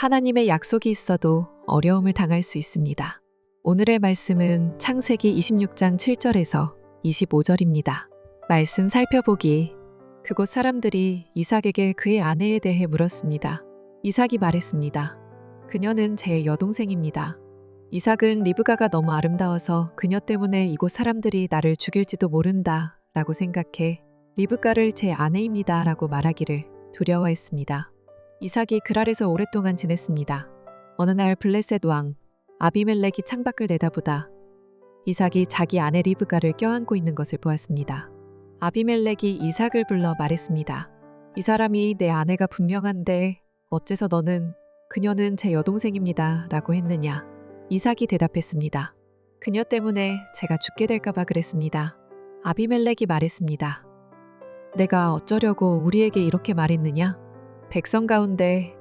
하나님의 약속이 있어도 어려움을 당할 수 있습니다. 오늘의 말씀은 창세기 26장 7절에서 25절입니다. 말씀 살펴보기. 그곳 사람들이 이삭에게 그의 아내에 대해 물었습니다. 이삭이 말했습니다. 그녀는 제 여동생입니다. 이삭은 리브가가 너무 아름다워서 그녀 때문에 이곳 사람들이 나를 죽일지도 모른다 라고 생각해 리브가를 제 아내입니다 라고 말하기를 두려워했습니다. 이삭이 그랄에서 오랫동안 지냈습니다. 어느 날 블레셋 왕 아비멜렉이 창밖을 내다보다 이삭이 자기 아내 리브가를 껴안고 있는 것을 보았습니다. 아비멜렉이 이삭을 불러 말했습니다. 이 사람이 내 아내가 분명한데 어째서 너는 그녀는 제 여동생입니다 라고 했느냐. 이삭이 대답했습니다. 그녀 때문에 제가 죽게 될까봐 그랬습니다. 아비멜렉이 말했습니다. 내가 어쩌려고 우리에게 이렇게 말했느냐? 백성 가운데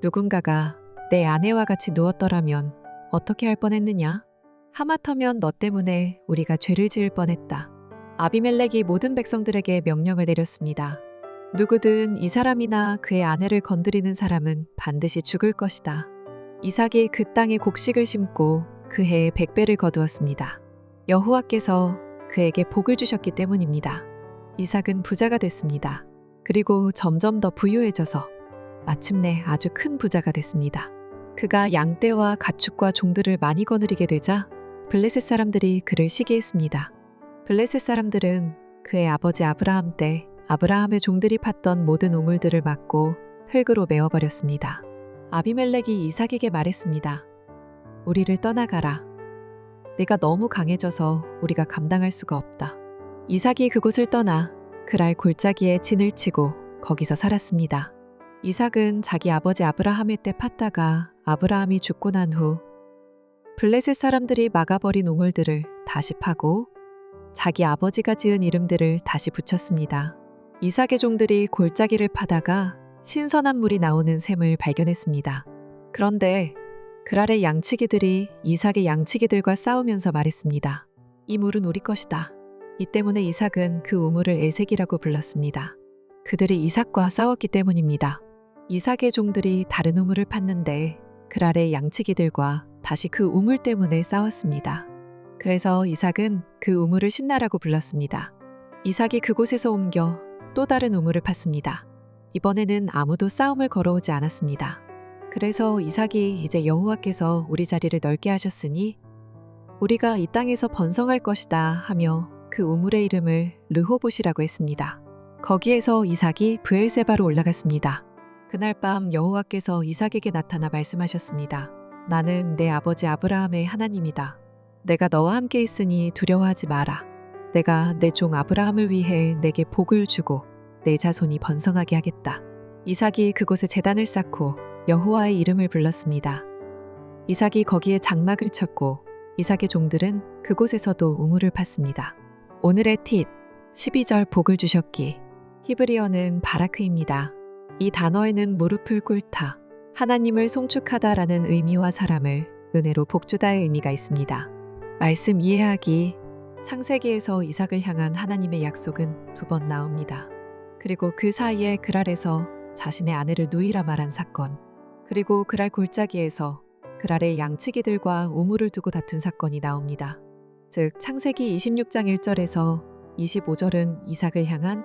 누군가가 내 아내와 같이 누웠더라면 어떻게 할 뻔했느냐? 하마터면 너 때문에 우리가 죄를 지을 뻔했다. 아비멜렉이 모든 백성들에게 명령을 내렸습니다. 누구든 이 사람이나 그의 아내를 건드리는 사람은 반드시 죽을 것이다. 이삭이 그 땅에 곡식을 심고 그 해에 100배를 거두었습니다. 여호와께서 그에게 복을 주셨기 때문입니다. 이삭은 부자가 됐습니다. 그리고 점점 더 부유해져서 마침내 아주 큰 부자가 됐습니다. 그가 양떼와 가축과 종들을 많이 거느리게 되자 블레셋 사람들이 그를 시기했습니다. 블레셋 사람들은 그의 아버지 아브라함 때 아브라함의 종들이 팠던 모든 우물들을 막고 흙으로 메워버렸습니다. 아비멜렉이 이삭에게 말했습니다. 우리를 떠나가라. 내가 너무 강해져서 우리가 감당할 수가 없다. 이삭이 그곳을 떠나 그랄 골짜기에 진을 치고 거기서 살았습니다. 이삭은 자기 아버지 아브라함의 때 팠다가 아브라함이 죽고 난 후 블레셋 사람들이 막아버린 우물들을 다시 파고 자기 아버지가 지은 이름들을 다시 붙였습니다. 이삭의 종들이 골짜기를 파다가 신선한 물이 나오는 샘을 발견했습니다. 그런데 그랄의 양치기들이 이삭의 양치기들과 싸우면서 말했습니다. 이 물은 우리 것이다. 이 때문에 이삭은 그 우물을 에색이라고 불렀습니다. 그들이 이삭과 싸웠기 때문입니다. 이삭의 종들이 다른 우물을 팠는데 그랄의 양치기들과 다시 그 우물 때문에 싸웠습니다. 그래서 이삭은 그 우물을 신나라고 불렀습니다. 이삭이 그곳에서 옮겨 또 다른 우물을 팠습니다. 이번에는 아무도 싸움을 걸어오지 않았습니다. 그래서 이삭이 이제 여호와께서 우리 자리를 넓게 하셨으니 우리가 이 땅에서 번성할 것이다 하며 그 우물의 이름을 르호봇이라고 했습니다. 거기에서 이삭이 브엘세바로 올라갔습니다. 그날 밤 여호와께서 이삭에게 나타나 말씀하셨습니다. 나는 내 아버지 아브라함의 하나님이다. 내가 너와 함께 있으니 두려워하지 마라. 내가 내 종 아브라함을 위해 내게 복을 주고 내 자손이 번성하게 하겠다. 이삭이 그곳에 제단을 쌓고 여호와의 이름을 불렀습니다. 이삭이 거기에 장막을 쳤고 이삭의 종들은 그곳에서도 우물을 팠습니다. 오늘의 팁, 12절 복을 주셨기. 히브리어는 바라크입니다. 이 단어에는 무릎을 꿇다, 하나님을 송축하다라는 의미와 사람을 은혜로 복주다의 의미가 있습니다. 말씀 이해하기. 창세기에서 이삭을 향한 하나님의 약속은 2번 나옵니다. 그리고 그 사이에 그랄에서 자신의 아내를 누이라 말한 사건, 그리고 그랄 골짜기에서 그랄의 양치기들과 우물을 두고 다툰 사건이 나옵니다. 즉 창세기 26장 1절에서 25절은 이삭을 향한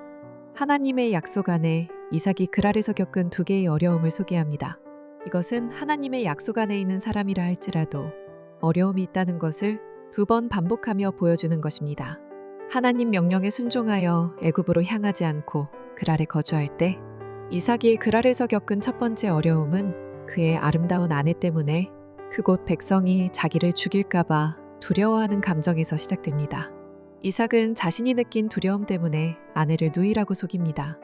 하나님의 약속 안에 이삭이 그랄에서 겪은 2개의 어려움을 소개합니다. 이것은 하나님의 약속 안에 있는 사람이라 할지라도 어려움이 있다는 것을 2번 반복하며 보여주는 것입니다. 하나님 명령에 순종하여 애굽으로 향하지 않고 그랄에 거주할 때 이삭이 그랄에서 겪은 첫 번째 어려움은 그의 아름다운 아내 때문에 그곳 백성이 자기를 죽일까봐 두려워하는 감정에서 시작됩니다. 이삭은 자신이 느낀 두려움 때문에 아내를 누이라고 속입니다.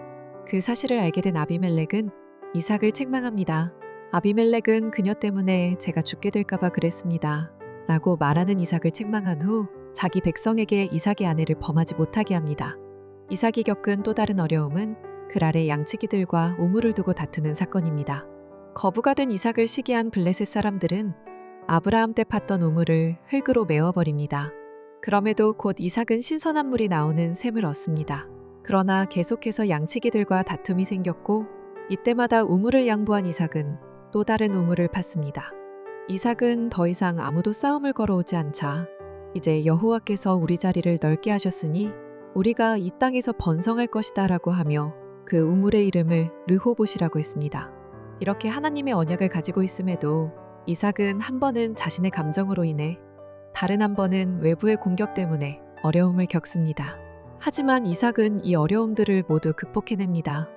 그 사실을 알게 된 아비멜렉은 이삭을 책망합니다. 아비멜렉은 그녀 때문에 제가 죽게 될까봐 그랬습니다. 라고 말하는 이삭을 책망한 후 자기 백성에게 이삭의 아내를 범하지 못하게 합니다. 이삭이 겪은 또 다른 어려움은 그랄의 양치기들과 우물을 두고 다투는 사건입니다. 거부가 된 이삭을 시기한 블레셋 사람들은 아브라함 때 팠던 우물을 흙으로 메워버립니다. 그럼에도 곧 이삭은 신선한 물이 나오는 샘을 얻습니다. 그러나 계속해서 양치기들과 다툼이 생겼고 이때마다 우물을 양보한 이삭은 또 다른 우물을 팠습니다. 이삭은 더 이상 아무도 싸움을 걸어오지 않자 이제 여호와께서 우리 자리를 넓게 하셨으니 우리가 이 땅에서 번성할 것이다 라고 하며 그 우물의 이름을 르호봇이라고 했습니다. 이렇게 하나님의 언약을 가지고 있음에도 이삭은 한 번은 자신의 감정으로 인해 다른 한 번은 외부의 공격 때문에 어려움을 겪습니다. 하지만 이삭은 이 어려움들을 모두 극복해냅니다.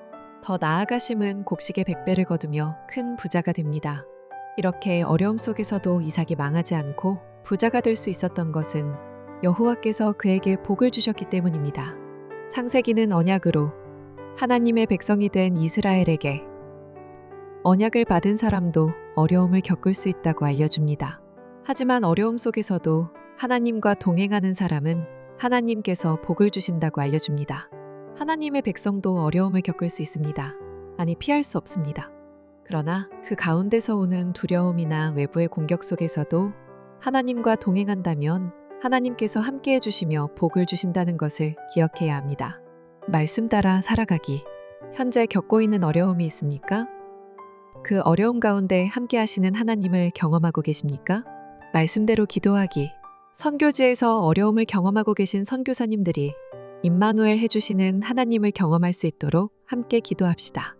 더 나아가심은 곡식의 100배를 거두며 큰 부자가 됩니다. 이렇게 어려움 속에서도 이삭이 망하지 않고 부자가 될 수 있었던 것은 여호와께서 그에게 복을 주셨기 때문입니다. 창세기는 언약으로 하나님의 백성이 된 이스라엘에게 언약을 받은 사람도 어려움을 겪을 수 있다고 알려줍니다. 하지만 어려움 속에서도 하나님과 동행하는 사람은 하나님께서 복을 주신다고 알려줍니다. 하나님의 백성도 어려움을 겪을 수 있습니다. 아니, 피할 수 없습니다. 그러나 그 가운데서 오는 두려움이나 외부의 공격 속에서도 하나님과 동행한다면 하나님께서 함께 해주시며 복을 주신다는 것을 기억해야 합니다. 말씀 따라 살아가기. 현재 겪고 있는 어려움이 있습니까? 그 어려움 가운데 함께 하시는 하나님을 경험하고 계십니까? 말씀대로 기도하기. 선교지에서 어려움을 경험하고 계신 선교사님들이 임마누엘 해주시는 하나님을 경험할 수 있도록 함께 기도합시다.